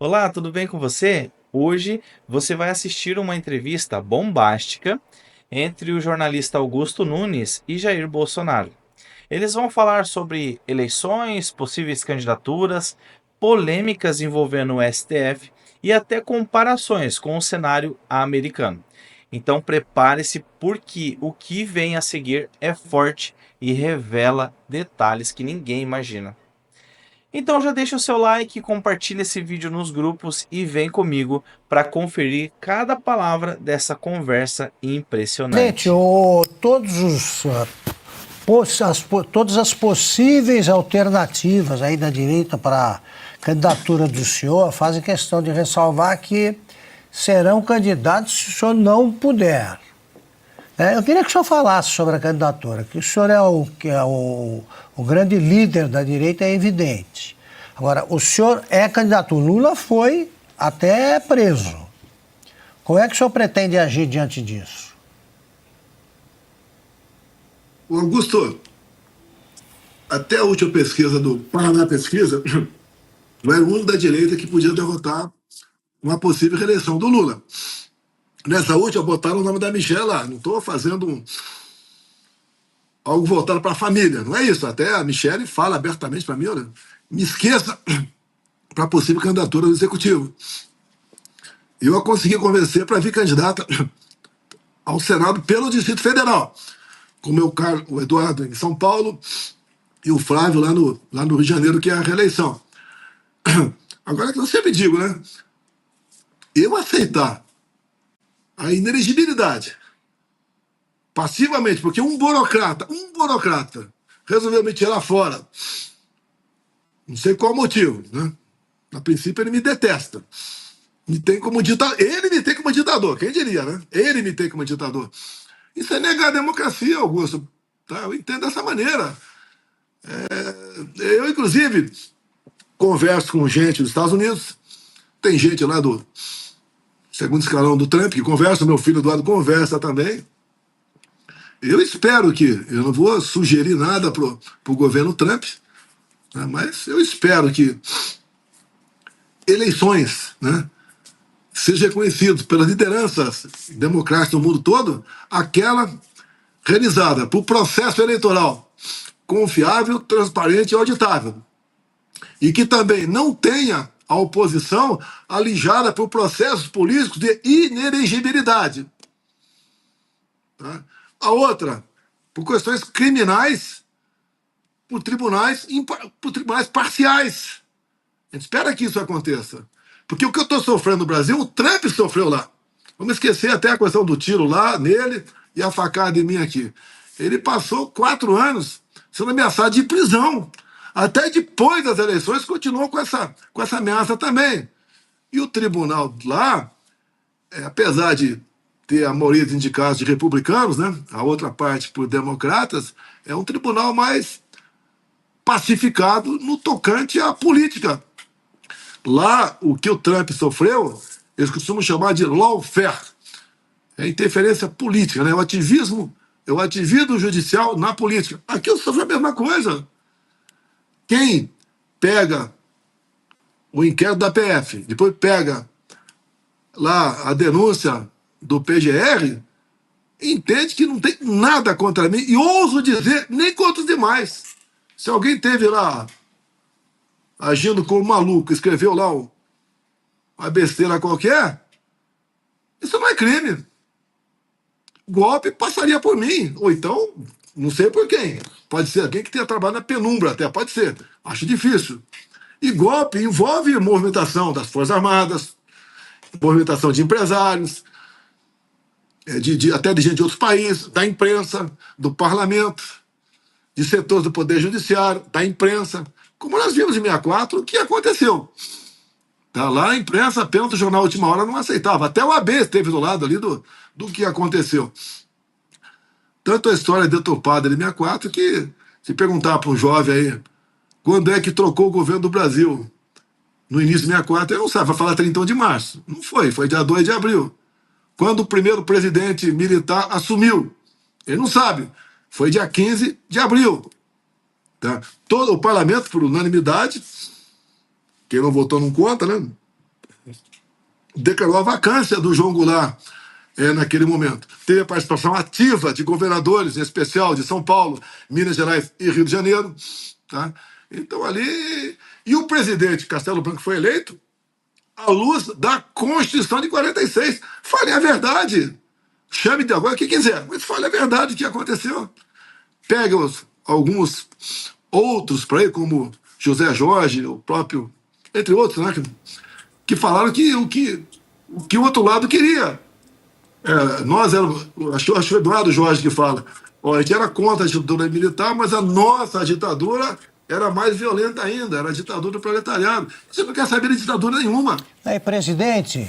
Olá, tudo bem com você? Hoje você vai assistir uma entrevista bombástica entre o jornalista Augusto Nunes e Jair Bolsonaro. Eles vão falar sobre eleições, possíveis candidaturas, polêmicas envolvendo o STF e até comparações com o cenário americano. Então prepare-se porque o que vem a seguir é forte e revela detalhes que ninguém imagina. Então já deixa o seu like, compartilha esse vídeo nos grupos e vem comigo para conferir cada palavra dessa conversa Gente, impressionante. todas as possíveis alternativas aí da direita para a candidatura do senhor fazem questão de ressalvar que serão candidatos se o senhor não puder. Eu queria que o senhor falasse sobre a candidatura, que o senhor o grande líder da direita, é evidente. Agora, o senhor é candidato. O Lula foi até preso. Como é que o senhor pretende agir diante disso? O Augusto, até a última pesquisa do Paraná Pesquisa, não era o único da direita que podia derrotar uma possível reeleição do Lula. Nessa última, botaram o nome da Michelle lá. Não estou fazendo algo voltado para a família, não é isso. Até a Michelle fala abertamente para mim, olha, me esqueça para a possível candidatura do Executivo. E eu a consegui convencer para vir candidata ao Senado pelo Distrito Federal, com o meu caro o Eduardo em São Paulo e o Flávio lá no Rio de Janeiro, que é a reeleição. Agora, que eu sempre digo, né? Eu aceitar a inelegibilidade passivamente, porque um burocrata resolveu me tirar fora, não sei qual motivo, né? A princípio ele me detesta. Ele me tem como ditador, quem diria, né? Ele me tem como ditador. Isso é negar a democracia, Augusto. Tá? Eu entendo dessa maneira. Eu, inclusive, converso com gente dos Estados Unidos, tem gente lá do segundo escalão do Trump que conversa, meu filho Eduardo conversa também. Eu espero que, eu não vou sugerir nada pro governo Trump, né, mas eu espero que eleições, né, seja reconhecido pelas lideranças democráticas do mundo todo, aquela realizada por processo eleitoral confiável, transparente e auditável. E que também não tenha a oposição alijada por processos políticos de inelegibilidade. Tá? A outra, por questões criminais, por tribunais parciais. A gente espera que isso aconteça. Porque o que eu estou sofrendo no Brasil, o Trump sofreu lá. Vamos esquecer até a questão do tiro lá nele e a facada em mim aqui. Ele passou 4 anos sendo ameaçado de prisão. Até depois das eleições continuou com essa ameaça também. E o tribunal lá, apesar de ter a maioria dos indicados de republicanos, né, a outra parte por democratas, é um tribunal mais pacificado no tocante à política. Lá, o que o Trump sofreu, eles costumam chamar de lawfare, é interferência política, né? O ativismo judicial na política. Aqui eu sofro a mesma coisa. Quem pega o inquérito da PF, depois pega lá a denúncia do PGR, entende que não tem nada contra mim, e ouso dizer, nem contra os demais. Se alguém teve lá agindo como maluco, escreveu lá uma besteira qualquer, isso não é crime. Golpe passaria por mim, ou então, não sei por quem. Pode ser alguém que tenha trabalhado na penumbra, até pode ser. Acho difícil. E golpe envolve movimentação das Forças Armadas, movimentação de empresários, até de gente de outros países, da imprensa, do parlamento, de setores do Poder Judiciário, da imprensa. Como nós vimos em 64, o que aconteceu? Tá lá a imprensa, apenas o jornal Última Hora não aceitava. Até o AB esteve do lado ali do que aconteceu. Tanto a história é deturpada de 64 que, se perguntar para um jovem aí quando é que trocou o governo do Brasil, no início de 64, ele não sabe, vai falar 31 de março. Não foi, foi dia 2 de abril. Quando o primeiro presidente militar assumiu, ele não sabe, foi dia 15 de abril. Tá? Todo o parlamento, por unanimidade, quem não votou não conta, né? declarou a vacância do João Goulart naquele momento. Teve a participação ativa de governadores, em especial de São Paulo, Minas Gerais e Rio de Janeiro. Tá? Então ali... E o presidente Castelo Branco foi eleito à luz da Constituição de 46. Fale a verdade. Chame de agora o que quiser, mas fale a verdade do que aconteceu. Pega alguns outros para aí, como José Jorge, o próprio, entre outros, né, que falaram que o outro lado queria. Nós éramos, acho que o Eduardo Jorge que fala, ó, a gente era contra a ditadura militar, mas a nossa ditadura era mais violenta ainda, era a ditadura do proletariado. Você não quer saber de ditadura nenhuma. Aí, presidente,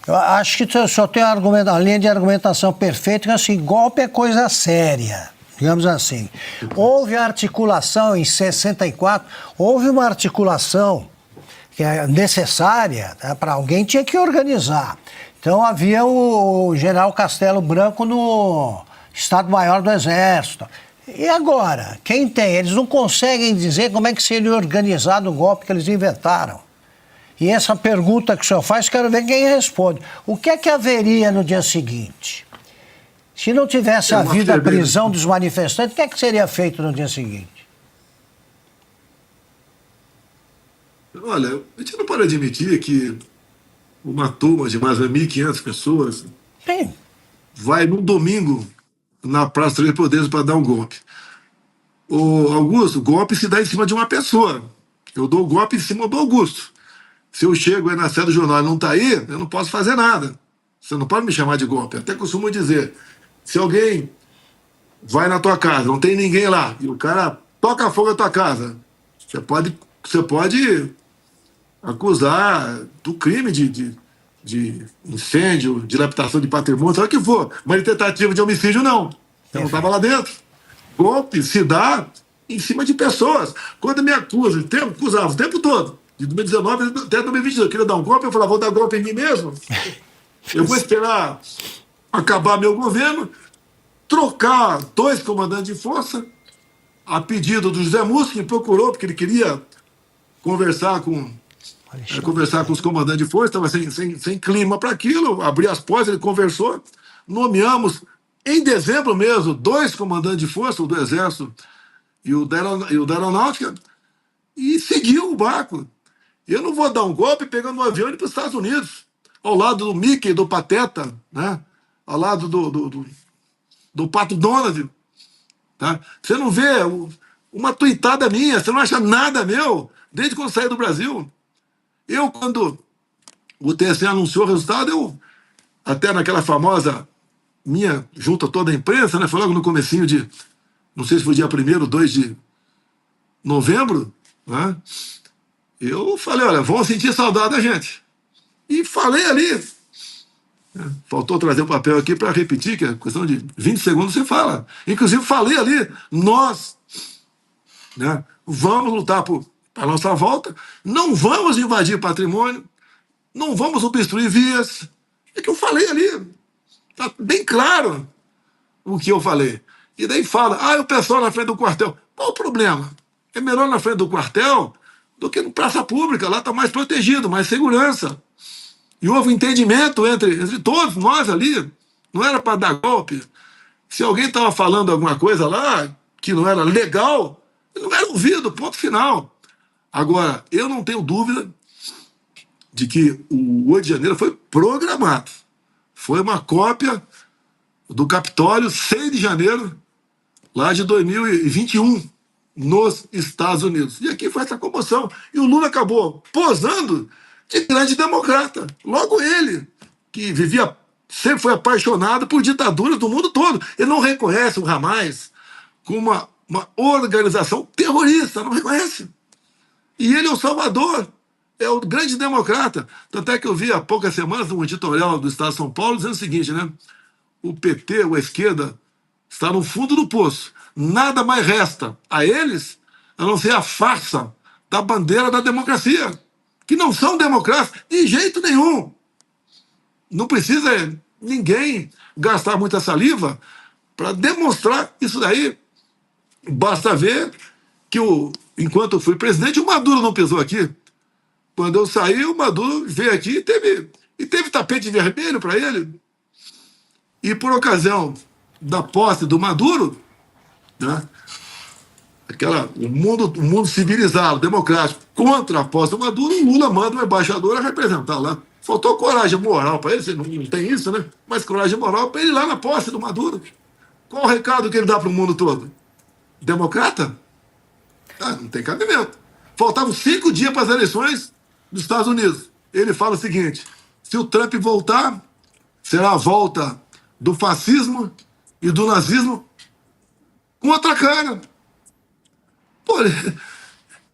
eu acho que o senhor tem uma linha de argumentação perfeita, que assim, golpe é coisa séria, digamos assim. Houve articulação em 64, houve uma articulação que é necessária, né, para alguém tinha que organizar. Então havia o general Castelo Branco no Estado-Maior do Exército. E agora? Quem tem? Eles não conseguem dizer como é que seria organizado o golpe que eles inventaram. E essa pergunta que o senhor faz, quero ver quem responde. O que é que haveria no dia seguinte? Se não tivesse havido a prisão dos manifestantes, o que é que seria feito no dia seguinte? Olha, a gente não pode admitir que uma turma de mais de 1.500 pessoas Sim. vai num domingo na Praça dos Três Poderes para dar um golpe. O Augusto, o golpe se dá em cima de uma pessoa. Eu dou o golpe em cima do Augusto. Se eu chego aí na sede do jornal e não está aí, eu não posso fazer nada. Você não pode me chamar de golpe. Até costumo dizer, se alguém vai na tua casa, não tem ninguém lá, e o cara toca fogo na tua casa, você pode acusar do crime de incêndio, dilapidação de patrimônio, sabe o que for. Mas tentativa de homicídio, não. Eu não estava lá dentro. Golpe se dá em cima de pessoas. Quando me acusava o tempo todo, de 2019 até 2022, eu queria dar um golpe, eu falava, vou dar golpe em mim mesmo. Eu vou esperar acabar meu governo, trocar 2 comandantes de força, a pedido do José Múcio, que me procurou, porque ele queria conversar com os comandantes de força, estava sem clima para aquilo, abri as portas, ele conversou, nomeamos, em dezembro mesmo, 2 comandantes de força, o do Exército e o da Aeronáutica, e seguiu o barco. Eu não vou dar um golpe pegando um avião e ir para os Estados Unidos, ao lado do Mickey, do Pateta, né? Ao lado do Pato Donald. Tá? Você não vê uma tuitada minha, você não acha nada meu, desde quando eu saí do Brasil. Eu, quando o TSE anunciou o resultado, até naquela famosa minha, junto a toda a imprensa, né, foi logo no comecinho de, não sei se foi dia 1º ou 2 de novembro, né, eu falei, olha, vão sentir saudade da gente. E falei ali. Faltou trazer o papel aqui para repetir, que é questão de 20 segundos você fala. Inclusive, falei ali, nós, né, vamos lutar para a nossa volta, não vamos invadir patrimônio, não vamos obstruir vias. É que eu falei ali. Está bem claro o que eu falei. E daí fala, o pessoal na frente do quartel. Qual o problema? É melhor na frente do quartel do que no praça pública. Lá está mais protegido, mais segurança. E houve um entendimento entre todos nós ali. Não era para dar golpe. Se alguém estava falando alguma coisa lá que não era legal, ele não era ouvido, ponto final. Agora, eu não tenho dúvida de que o 8 de janeiro foi programado. Foi uma cópia do Capitólio, 6 de janeiro, lá de 2021, nos Estados Unidos. E aqui foi essa comoção. E o Lula acabou posando de grande democrata. Logo ele, que sempre foi apaixonado por ditaduras do mundo todo. Ele não reconhece o Hamas como uma organização terrorista, não reconhece. E ele é o salvador, é o grande democrata. Tanto é que eu vi há poucas semanas um editorial do Estado de São Paulo dizendo o seguinte, né? O PT, ou a esquerda, está no fundo do poço. Nada mais resta a eles a não ser a farsa da bandeira da democracia, que não são democratas de jeito nenhum. Não precisa ninguém gastar muita saliva para demonstrar isso daí. Basta ver que, enquanto eu fui presidente, o Maduro não pisou aqui. Quando eu saí, o Maduro veio aqui e teve tapete vermelho para ele. E por ocasião da posse do Maduro, né, o mundo civilizado, democrático, contra a posse do Maduro, o Lula manda um embaixador a representar lá. Faltou coragem moral para ele, não tem isso, né? Mas coragem moral para ele ir lá na posse do Maduro. Qual o recado que ele dá para o mundo todo? Democrata? Ah, não tem cabimento. Faltavam 5 dias para as eleições dos Estados Unidos. Ele fala o seguinte: se o Trump voltar, será a volta do fascismo e do nazismo com outra cara. Pô,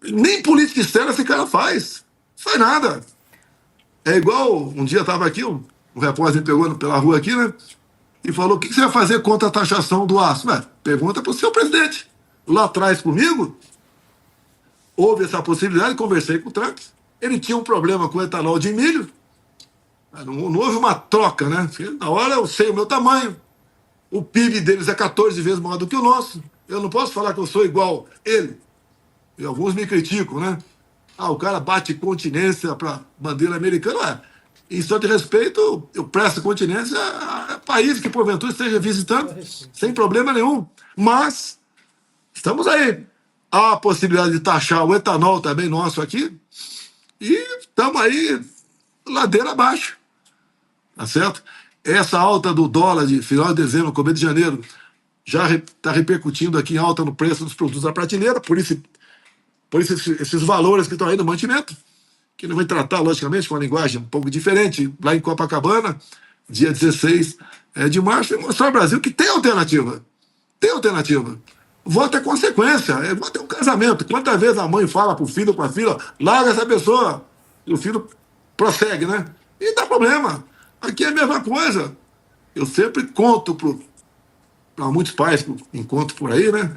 nem política externa esse cara faz. Faz nada. É igual, um dia estava aqui, um repórter me pegou pela rua aqui, né? E falou: o que você vai fazer contra a taxação do aço? Pergunta para o seu presidente. Lá atrás comigo, houve essa possibilidade, conversei com o Trump. Ele tinha um problema com o etanol de milho. Não houve uma troca, né? Na hora eu sei o meu tamanho. O PIB deles é 14 vezes maior do que o nosso. Eu não posso falar que eu sou igual ele. E alguns me criticam, né? Ah, o cara bate continência para bandeira americana. Em só de respeito, eu presto continência a países que porventura esteja visitando, sem problema nenhum. Mas estamos aí. Há a possibilidade de taxar o etanol também nosso aqui. E estamos aí ladeira abaixo. Tá certo? Essa alta do dólar de final de dezembro, começo de janeiro, já está repercutindo aqui em alta no preço dos produtos da prateleira, por isso esses valores que estão aí no mantimento, que não vai tratar, logicamente, com uma linguagem um pouco diferente, lá em Copacabana, dia 16 de março, e mostrar ao Brasil que tem alternativa. Tem alternativa. Voto é consequência, voto é um casamento. Quantas vezes a mãe fala para o filho, para a filha: larga essa pessoa, e o filho prossegue, né? E dá problema. Aqui é a mesma coisa. Eu sempre conto para muitos pais que eu encontro por aí, né?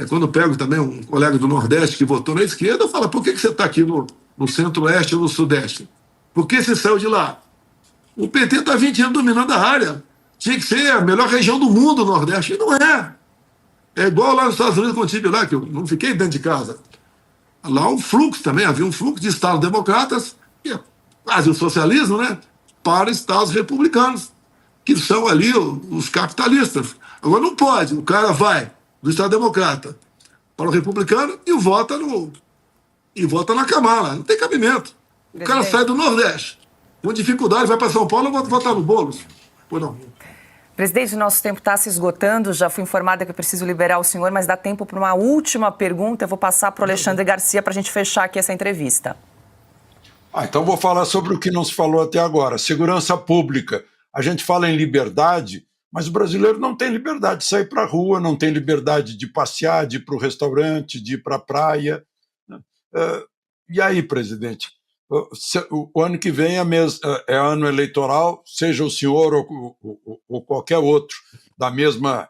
Quando eu pego também um colega do Nordeste que votou na esquerda, eu falo: por que você está aqui no Centro-Oeste ou no Sudeste? Por que você saiu de lá? O PT está 20 anos dominando a área. Tinha que ser a melhor região do mundo, o Nordeste. E não é. É igual lá nos Estados Unidos, quando eu estive lá, que eu não fiquei dentro de casa. Lá um fluxo também, havia um fluxo de estados democratas, que é quase o socialismo, né? Para estados republicanos, que são ali os capitalistas. Agora não pode, o cara vai do estado democrata para o republicano e vota na Kamala. Não tem cabimento. O cara sai do Nordeste, com dificuldade, vai para São Paulo e votar no Boulos. Pois não. Presidente, nosso tempo está se esgotando, já fui informada que eu preciso liberar o senhor, mas dá tempo para uma última pergunta. Eu vou passar para o Alexandre Garcia para a gente fechar aqui essa entrevista. Então vou falar sobre o que não se falou até agora. Segurança pública. A gente fala em liberdade, mas o brasileiro não tem liberdade de sair para a rua, não tem liberdade de passear, de ir para o restaurante, de ir para a praia. E aí, presidente? O ano que vem é ano eleitoral, seja o senhor ou qualquer outro da mesma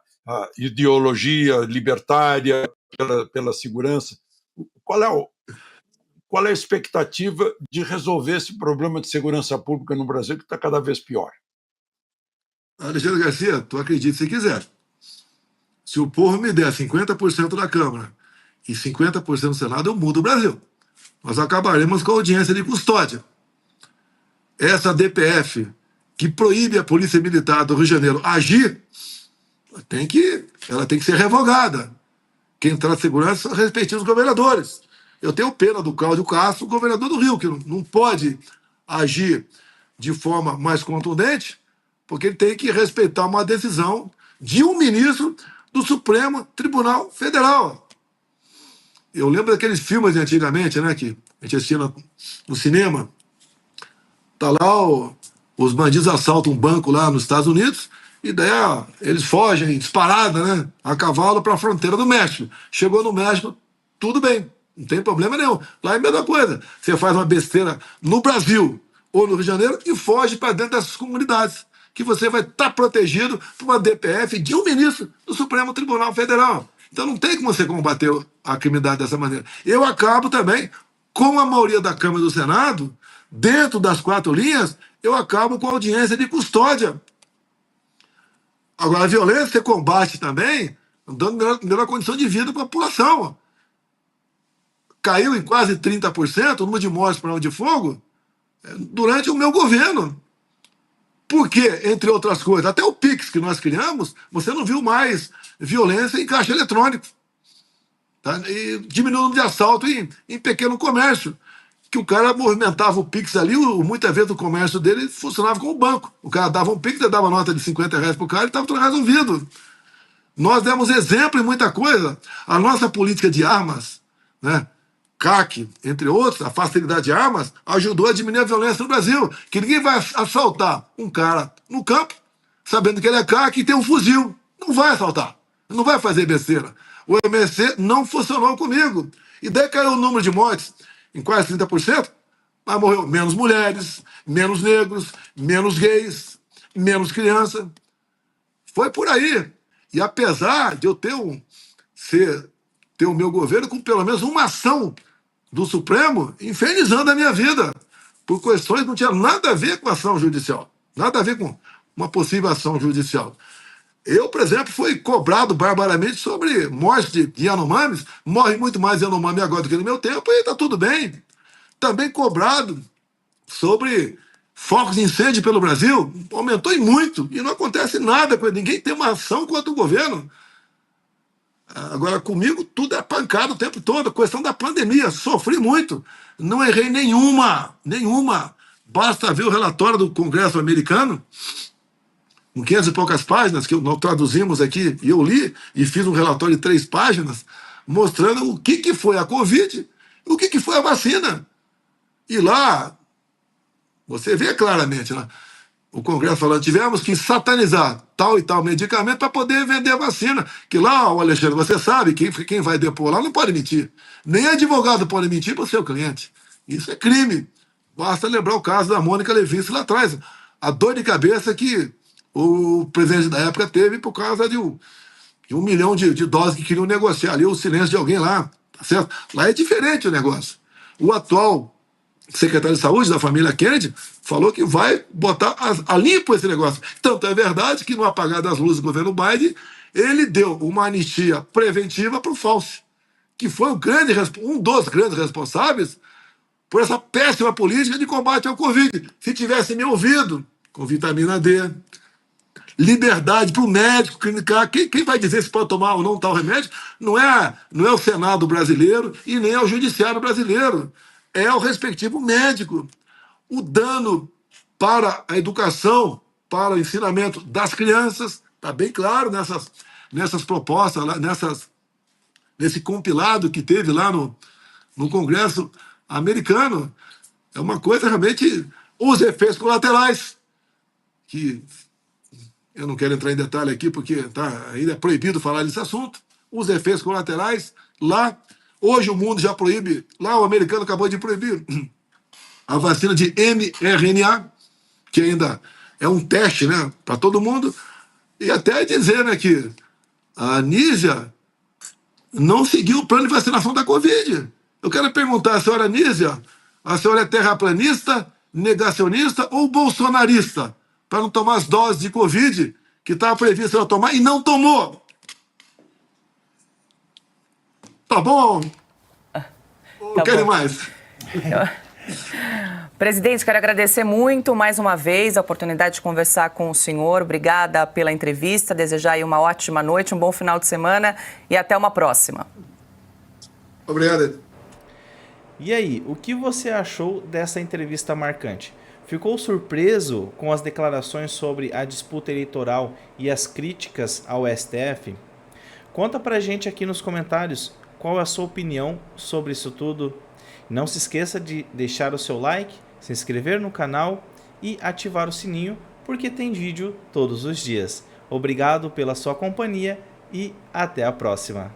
ideologia libertária pela segurança. Qual é a expectativa de resolver esse problema de segurança pública no Brasil, que está cada vez pior? Alexandre Garcia, tu acredita se quiser. Se o povo me der 50% da Câmara e 50% do Senado, eu mudo o Brasil. Nós acabaremos com a audiência de custódia. Essa DPF, que proíbe a Polícia Militar do Rio de Janeiro agir, ela tem que ser revogada. Quem trata de segurança são os respectivos governadores. Eu tenho pena do Cláudio Castro, governador do Rio, que não pode agir de forma mais contundente, porque ele tem que respeitar uma decisão de um ministro do Supremo Tribunal Federal. Eu lembro daqueles filmes de antigamente, né, que a gente assistia no cinema. Tá lá, os bandidos assaltam um banco lá nos Estados Unidos, e daí eles fogem disparada, né, a cavalo para a fronteira do México. Chegou no México, tudo bem, não tem problema nenhum. Lá é a mesma coisa. Você faz uma besteira no Brasil ou no Rio de Janeiro e foge para dentro dessas comunidades, que você vai estar protegido por uma DPF de um ministro do Supremo Tribunal Federal. Então não tem como você combater a criminalidade dessa maneira. Eu acabo também, com a maioria da Câmara e do Senado, dentro das 4 linhas, eu acabo com a audiência de custódia. Agora, a violência você combate também, dando melhor condição de vida para a população. caiu em quase 30% o número de mortes por arma de fogo durante o meu governo. Por quê? Entre outras coisas, até o Pix que nós criamos, você não viu mais violência em caixa eletrônico. Tá? E diminuiu o número de assalto em pequeno comércio, que o cara movimentava o Pix ali, muitas vezes o comércio dele funcionava como banco. O cara dava um Pix, dava nota de R$50 para o cara e estava tudo resolvido. Nós demos exemplo em muita coisa. A nossa política de armas, né, CAC, entre outros, a facilidade de armas, ajudou a diminuir a violência no Brasil. Que ninguém vai assaltar um cara no campo, sabendo que ele é CAC e tem um fuzil. Não vai assaltar. Não vai fazer besteira. O MSC não funcionou comigo. E daí caiu o número de mortes em quase 30%, mas morreu menos mulheres, menos negros, menos gays, menos crianças. Foi por aí. E apesar de eu ter o meu governo com pelo menos uma ação do Supremo infernizando a minha vida, por questões que não tinham nada a ver com ação judicial, nada a ver com uma possível ação judicial. Eu, por exemplo, fui cobrado barbaramente sobre morte de Yanomamis, morre muito mais Yanomami agora do que no meu tempo, e está tudo bem. Também cobrado sobre focos de incêndio pelo Brasil, aumentou e muito, e não acontece nada com ele, ninguém tem uma ação contra o governo. Agora, comigo, tudo é pancada o tempo todo. Questão da pandemia, sofri muito. Não errei nenhuma. Basta ver o relatório do Congresso americano, com 500 e poucas páginas, que nós traduzimos aqui, e eu li, e fiz um relatório de 3 páginas, mostrando o que foi a Covid e o que foi a vacina. E lá, você vê claramente, né? O Congresso falando, tivemos que satanizar tal e tal medicamento para poder vender a vacina. Que lá, o Alexandre, você sabe, quem vai depor lá não pode mentir. Nem advogado pode mentir para o seu cliente. Isso é crime. Basta lembrar o caso da Mônica Levinsky lá atrás. A dor de cabeça que o presidente da época teve por causa de 1 milhão de doses que queriam negociar ali, o silêncio de alguém lá. Tá certo? Lá é diferente o negócio. O atual secretário de Saúde da família Kennedy falou que vai botar a limpo esse negócio. Tanto é verdade que no apagar das luzes do governo Biden, ele deu uma anistia preventiva para o Fauci, que foi um dos grandes responsáveis por essa péssima política de combate ao Covid. Se tivesse me ouvido, com vitamina D, liberdade para o médico clinicar, quem vai dizer se pode tomar ou não tal remédio não é o Senado brasileiro e nem é o Judiciário brasileiro. É o respectivo médico. O dano para a educação, para o ensinamento das crianças, está bem claro nessas propostas, nesse compilado que teve lá no Congresso americano. É uma coisa realmente. Os efeitos colaterais, que eu não quero entrar em detalhe aqui, porque ainda é proibido falar desse assunto. Os efeitos colaterais lá. Hoje o mundo já proíbe, lá o americano acabou de proibir a vacina de mRNA, que ainda é um teste, né, para todo mundo, e até dizer, né, que a Anísia não seguiu o plano de vacinação da Covid. Eu quero perguntar à senhora Anísia, a senhora é terraplanista, negacionista ou bolsonarista, para não tomar as doses de Covid que estava previsto ela tomar e não tomou? Tá bom? Não quero mais. Presidente, quero agradecer muito mais uma vez a oportunidade de conversar com o senhor. Obrigada pela entrevista, desejar aí uma ótima noite, um bom final de semana e até uma próxima. Obrigado. E aí, o que você achou dessa entrevista marcante? Ficou surpreso com as declarações sobre a disputa eleitoral e as críticas ao STF? Conta pra gente aqui nos comentários qual é a sua opinião sobre isso tudo. Não se esqueça de deixar o seu like, se inscrever no canal e ativar o sininho, porque tem vídeo todos os dias. Obrigado pela sua companhia e até a próxima.